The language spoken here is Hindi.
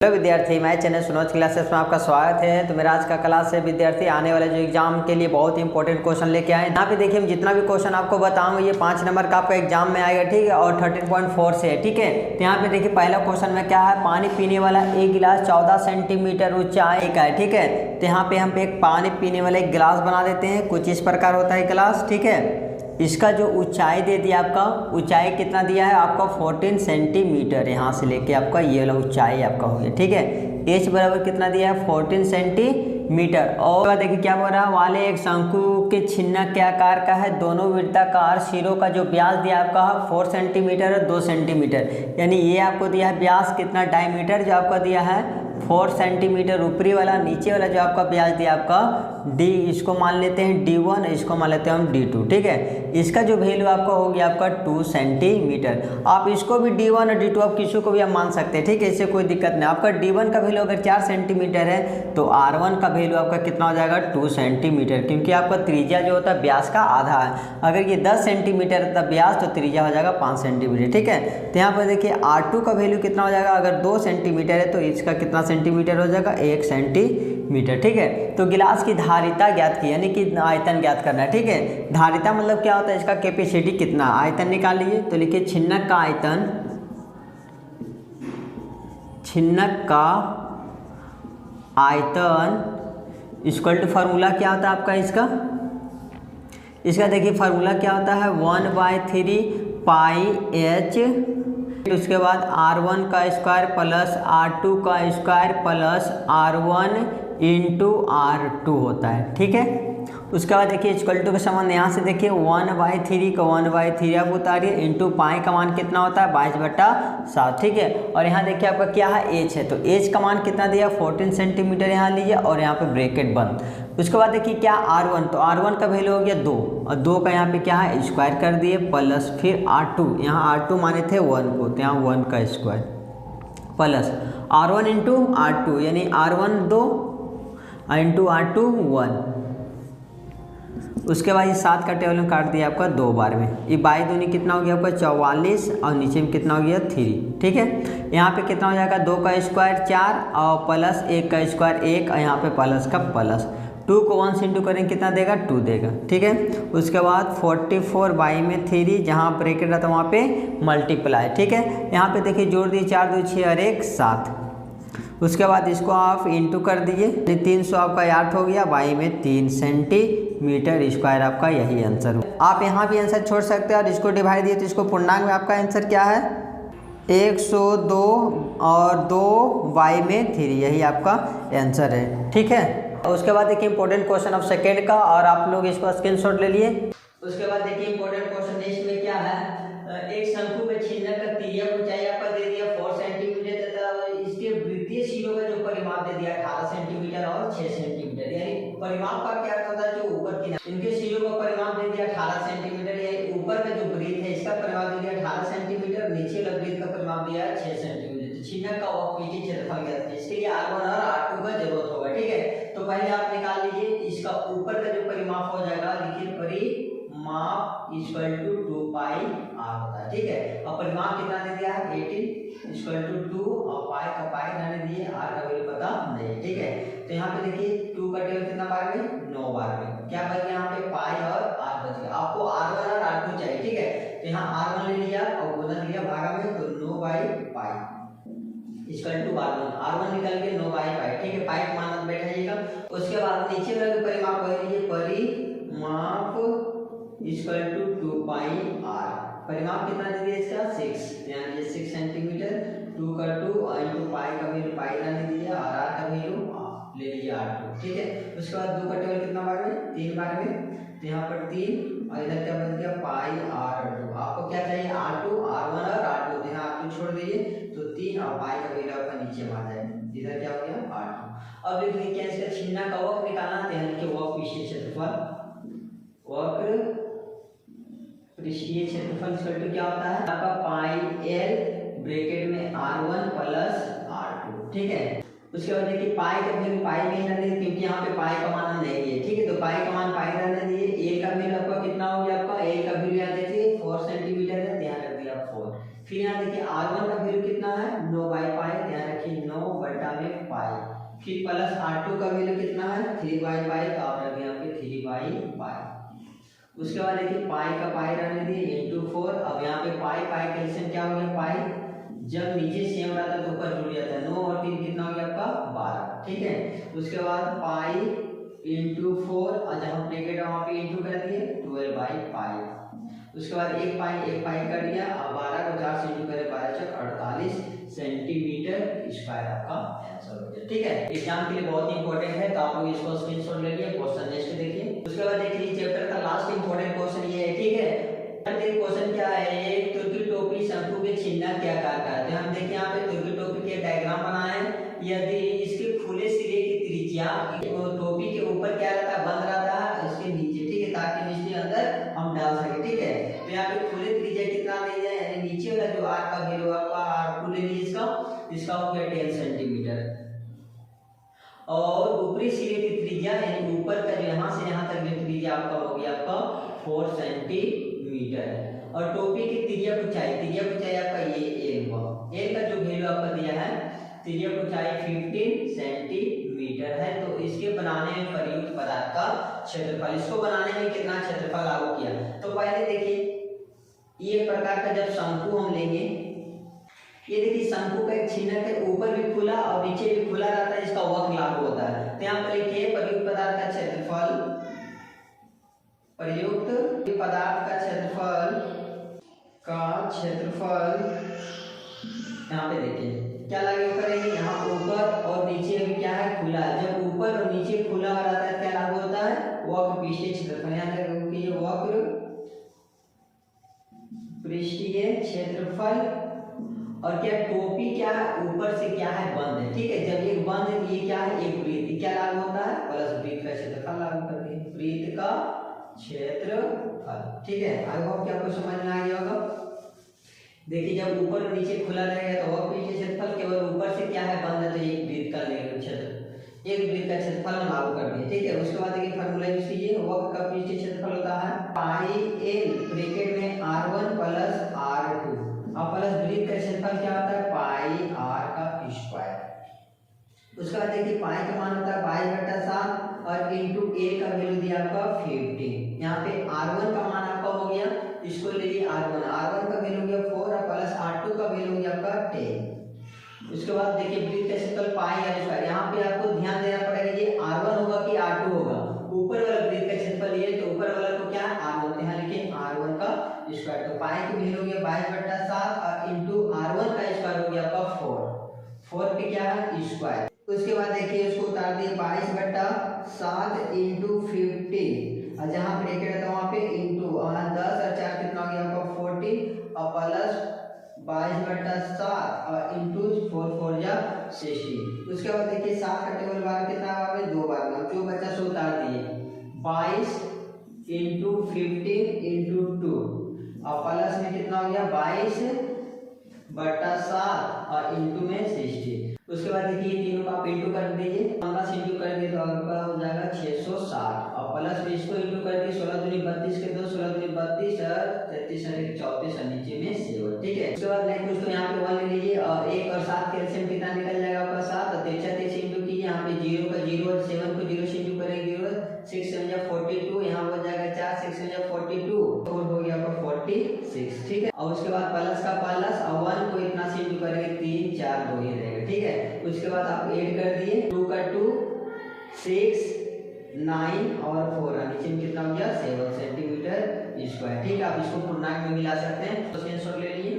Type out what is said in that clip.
हेलो विद्यार्थी, मैं चैनल सुनोज क्लासेस में आपका स्वागत है। तो मेरा आज का क्लास है विद्यार्थी आने वाले जो एग्जाम के लिए बहुत ही इंपॉर्टेंट क्वेश्चन लेके आए। यहाँ पे देखिए, जितना भी क्वेश्चन आपको बताऊंगा ये 5 नंबर का आपका एग्जाम में आएगा, ठीक है, और 13.4 से है, ठीक है। तो यहाँ पे देखिए पहला क्वेश्चन में क्या है, पानी पीने वाला एक गिलास 14 सेंटीमीटर ऊंचाई का है, ठीक है। तो यहाँ पे हम एक पानी पीने वाला एक गिलास बना देते हैं। कुछ इस प्रकार होता है गिलास, ठीक है। इसका जो ऊंचाई दे दिया, आपका ऊंचाई कितना दिया है, आपका 14 सेंटीमीटर, यहाँ से लेके आपका ये वाला ऊंचाई आपका हो गया, ठीक है। एच बराबर कितना दिया है, 14 सेंटीमीटर। और देखिए क्या बोल रहा है, वाले एक शंकु के छिन्ना के आकार का है, दोनों वृत्ताकार सिरों का जो व्यास दिया आपका 4 सेंटीमीटर और 2 सेंटीमीटर, यानी ये आपको दिया है व्यास कितना, डायमीटर जो आपका दिया है 4 सेंटीमीटर ऊपरी वाला, नीचे वाला जो आपका व्यास दिया आपका डी, इसको मान लेते हैं D1, इसको मान लेते हैं हम D2, ठीक है। इसका जो वैल्यू आपका हो गया आपका 2 सेंटीमीटर। आप इसको भी D1 और D2 आप किसी को भी आप मान सकते हैं, ठीक है, इससे कोई दिक्कत नहीं। आपका D1 का वैल्यू अगर 4 सेंटीमीटर है तो R1 का वैल्यू आपका कितना हो जाएगा, 2 सेंटीमीटर, क्योंकि आपका त्रिज्या जो होता है व्यास का आधा है। अगर ये 10 सेंटीमीटर है तब व्यास, तो त्रिज्या हो जाएगा 5 सेंटीमीटर, ठीक है। तो यहाँ पर देखिए R2 का वैल्यू कितना हो जाएगा, अगर 2 सेंटीमीटर है तो इसका कितना सेंटीमीटर हो जाएगा, 1 सेंटीमीटर, ठीक है। तो गिलास की धारिता ज्ञात की, यानी कि आयतन ज्ञात करना है, ठीक है। धारिता मतलब क्या होता है, इसका कैपेसिटी कितना, आयतन निकाल लीजिए। तो लिखिए छिन्नक का आयतन, छिन्नक का आयतन इक्वल टू फार्मूला क्या होता है आपका इसका देखिए फार्मूला क्या होता है, 1/3 पाई एच, उसके बाद R1 का स्क्वायर प्लस R2 का square plus R1 into R2 होता है, ठीक है। उसके बाद देखिए इक्वल टू का समान यहाँ से देखिए 1/3 का 1/3 आप उतारिए, इंटू पाई का मान कितना होता है 22/7, ठीक है। और यहाँ देखिए आपका क्या है, एच है, तो एच का मान कितना दिया 14 सेंटीमीटर यहाँ लीजिए, और यहाँ पे ब्रैकेट बंद। उसके बाद देखिए क्या R1, तो R1 का वैल्यू हो गया 2, और 2 का यहाँ पे क्या है स्क्वायर कर दिए, प्लस फिर R2, यहाँ R2 माने थे 1 को, तो यहाँ 1 का square plus R1 into R2, यानी R1 2 इंटू R2 1। उसके बाद ये 7 का टेबल में काट दिया आपका 2 बार में, ये बाई दूनी कितना हो गया आपका 44, और नीचे में कितना हो गया 3, ठीक है। यहाँ पे कितना हो जाएगा 2 का स्क्वायर 4, और प्लस 1 का स्क्वायर 1, और यहाँ पे प्लस का प्लस 2 को 1 से इंटू करेंगे कितना देगा 2 देगा, ठीक है। उसके बाद 44 बाई में 3, जहाँ ब्रैकेट रहता वहाँ पे मल्टीप्लाई, ठीक है। यहाँ पे देखिए जोड़ दिए 4 2 6 और 1 7। उसके बाद इसको आप इंटू कर दीजिए, 300 आपका 8 हो गया, बाई में 3 सेंटीमीटर स्क्वायर आपका यही आंसर हो। आप यहाँ भी आंसर छोड़ सकते हैं, और इसको डिवाइड दिए तो इसको पूर्णांक में आपका आंसर क्या है 102 और 2 बाई में 3, यही आपका आंसर है, ठीक है। और उसके बाद देखिए इंपॉर्टेंट क्वेश्चन ऑफ सेकेंड का, और आप लोग इसको स्क्रीनशॉट ले लिए। उसके बाद देखिए इंपॉर्टेंट क्वेश्चन नेक्स्ट में क्या है, एक शंकु में छिन्नक का तिर्यक ऊंचाई आपका दे दिया 4 सेंटीमीटर तथा इसके वृत्तीय सिरों का जो परिमाप दे दिया 18 सेंटीमीटर और 6 सेंटीमीटर, यानी परिमाप का क्या होता है, जो ऊपर की इनके सिरों का परिमाप दे दिया 18 सेंटीमीटर, यानी ऊपर का जो वृत्त है इसका परिमाप दे दिया 18 सेंटीमीटर, नीचे वाला वृत्त का परिमाप दिया है 6 सेंटीमीटर। तो छिन्नक का वक्रपीय क्षेत्रफल ज्ञात कीजिए, इसके लिए R1 और R2 का जरूरत होगा, ठीक है। तो पहले आप निकाल लीजिए, इसका ऊपर का जो परिमाप हो जाएगा, लिखिए परिमाप इक्वल टू 2 पाई R होता है, ठीक है। और परिमाप कितना दे दिया है 18 इक्वल टू 2, और पाई का पाई रहने दिए, R का वैल्यू पता नहीं, ठीक है। तो यहाँ पे देखिए 2 का टेबल कितना बार में 9 बार में, क्या बच गया यहाँ पे पाई और R बच गया। आपको R1 और R2 चाहिए, ठीक है। तो यहाँ R1 ले लिया और गुणन लिया भागा में, तो 9/पाई इक्वल टू R1 निकल के 9/पाई, ठीक है। पाई का मान बैठाइएगा। उसके बाद नीचे वाला परिमाप वही लीजिए, परिमाप इक्वल टू 2 पाई R, परिमाप कितना दे दिया इसका 6, यानी ये 6 सेंटीमीटर, 2 का 2 इंटू पाई का वैल्यू पाई रहने दीजिए, और R का वैल्यू ले लीजिए R2, ठीक है। उसके बाद 2 का टेबल कितना बार में 3 बार में, तो यहाँ पर 3, और इधर क्या बच गया पाई R2। आपको क्या चाहिए R2 R1 और R2, तो यहाँ R2 छोड़ दीजिए, तो 3 और पाई का वैल्यू आपका नीचे आ जाएगा, इधर क्या हो गया R2। अब लिखिए क्या इसका छिन्नक का वक्र निकालना है, यानी कि वक्रपीय क्षेत्रफल, वक्र पृष्ठीय क्षेत्रफल इक्वल टू क्या होता है आपका पाई L ब्रैकेट में R1 प्लस R2, ठीक है। उसके बाद देखिए पाई का वैल्यू पाई में रहने दीजिए, क्योंकि यहाँ पे पाई का मान नहीं है, ठीक है। तो पाई का मान पाई रहने दीजिए। L का वैल्यू आपका कितना हो गया, आपका L का वैल्यू यहाँ देखिए 4 सेंटीमीटर है, ध्यान रख दिया 4। फिर यहाँ देखिए R1 का वैल्यू कितना है 9/पाई, ध्यान रखिए 9 बटा में पाई, फिर प्लस R2 का वैल्यू कितना है 3/पाई, तो आप रख यहाँ पे 3/पाई। उसके बाद देखिए पाई का पाई रहने दिए इंटू 4। अब यहाँ पे पाई पाई का एलसीएम क्या हो गया, पाई जब नीचे सेम रहता है तो ऊपर जुड़ जाता है, 9 और 3 कितना हो गया आपका 12, ठीक है। उसके बाद पाई इंटू 4 और जहाँ ब्रैकेट है वहाँ पे इंटू कर दिए 12/पाई। उसके बाद एक पाई कर दिया, अब 12 को 4 से इंटू करें 12 चौक 48 सेंटीमीटर स्क्वायर आपका आंसर हो गया, ठीक है। एग्जाम के लिए बहुत ही इंपॉर्टेंट है, तो आप लोग इसको स्क्रीनशॉट ले लिए। क्वेश्चन नेक्स्ट देखिए। उसके बाद देखिए चैप्टर का लास्ट इंपॉर्टेंट क्वेश्चन ये है, ठीक है। क्वेश्चन क्या है, एक तुर्की टोपी शंकु के छिन्ना क्या आकार का है। तो हम देखिए यहाँ पे तुर्की टोपी के डायग्राम बनाए, यदि इसके खुले सिरे की त्रिज्या टोपी के ऊपर क्या रहता है, बंद रहता है इसके नीचे, ठीक है, ताकि नीचे अंदर हम डाल सके, ठीक है। तो यहाँ पे खुले त्रिज्या कितना ले जाए, यानी नीचे वाला जो आर का वैल्यू आपका R2 ले लीजिए, इसका हो गया 10 सेंटीमीटर, और ऊपरी सिरे की त्रिज्या यानी ऊपर का जो यहाँ से यहाँ तक जो त्रिज्या आपका हो गया आपका 4 सेंटीमीटर है। और टोपी की त्रिज्या ऊंचाई आपका ये एल हुआ, एल का जो वैल्यू आपका दिया है त्रिज्या ऊंचाई 15 सेंटीमीटर है। तो इसके बनाने में प्रयुक्त पदार्थ का क्षेत्रफल, इसको बनाने में कितना क्षेत्रफल लागू किया। तो पहले देखिए ये प्रकार का जब शंकु हम लेंगे, ये देखिए शंकु का एक छिन्नक है, ऊपर भी खुला और नीचे भी खुला रहता है, इसका वक्र लागू होता है। तो यहाँ पर लिखिए प्रयुक्त पदार्थ का क्षेत्रफल, प्रयुक्त पदार्थ का क्षेत्रफल यहाँ पे देखिए क्या लागू करेंगे, यहाँ ऊपर और नीचे अभी क्या है खुला है, जब ऊपर और नीचे खुला रहता है क्या लागू होता है, वक्र पृष्ठीय क्षेत्रफल। यहाँ देखिए वक्र पृष्ठीय क्षेत्रफल, और क्या टोपी क्या है ऊपर से क्या है बंद है, ठीक है। जब एक बंद है तो ये क्या है, एक वृत्त, क्या लागू होता है प्लस वृत्त का क्षेत्रफल लागू करते हैं, वृत्त का क्षेत्रफल, ठीक है। आई होप कि आपको समझ में आ गया होगा। देखिए जब ऊपर और नीचे खुला रहेगा तो वह पृष्ठीय क्षेत्रफल, केवल ऊपर से क्या है बंद है तो एक वृत्त का एक वृत्त का क्षेत्रफल हम लागू कर दिए, ठीक है। उसके बाद देखिए फार्मूला यूज कीजिए, वक्र का पृष्ठीय क्षेत्रफल होता है पाई एल ब्रैकेट में R1 प्लस R2 और प्लस वृत्त का क्षेत्रफल क्या होता है पाई R का स्क्वायर। उसके बाद देखिए पाई का मान होता है 22/7 और इंटू ए का वैल्यू दिया आपका 15। यहाँ पे R1 का मान आपका हो गया, इसको ले लिए R1 का वैल्यू हो गया 4 और प्लस R2 का वैल्यू हो गया आपका 10। उसके बाद देखिए वृत्त का क्षेत्रफल पाई R स्क्वायर, यहाँ पे आपको ध्यान देना पड़ेगा ये R1 होगा कि R2 होगा, ऊपर वाला वृत्त का क्षेत्रफल ये तो ऊपर वाला को क्या है R1, यहाँ लिखिए R1 का स्क्वायर। तो पाई की वैल्यू हो गया 22/7 और इंटू R1 का स्क्वायर हो गया आपका 4 पे क्या है स्क्वायर। उसके बाद देखिए इसको उतार दिए 22/7 इंटू 15 और जहाँ ब्रैकेट है तो वहाँ पे इंटू 10 और 4 कितना हो गया आपका 40 और प्लस 22/7 और इंटू 4 जा 60। उसके बाद देखिए 7 का टेबल बार कितना होगा, 2 बार में जो बचा सो उतार दिए 22 इंटू 15 इंटू 2 और प्लस में कितना हो गया 22/7 और इंटू में 60। उसके बाद देखिए तीनों का आप इंटू कर दीजिए, 15 से इंटू कर दिए तो आपका हो जाएगा 660 और प्लस में इसको इंटू कर दिए 16 दूनी 32 के 2 16 दूनी 32 और 33 और 34 और नीचे में 7, ठीक है। उसके बाद नेक्स्ट उसको यहाँ पे 1 ले लीजिए और 1 और 7 के एलसीएम कितना निकल जाएगा आपका 7 और 33 इंटू कीजिए, यहाँ पे 0 का 0 और 7 को 0 से इंटू करेंगे 0 6 7 जा 42, यहाँ हो जाएगा 4 6 7 जा 42 और हो गया आपका 46, ठीक है। और उसके बाद प्लस का प्लस और 1 को इतना से इंटू करेंगे 3 4 2 ही रहेगा, ठीक है। उसके बाद आप ऐड कर दिए 2 का 2 6 9 और 4 नीचे में कितना हो गया 7 सेंटीमीटर स्क्वायर, ठीक है। आप इसको पूर्णांक में मिला सकते हैं, तो स्क्रीनशॉट ले लीजिए।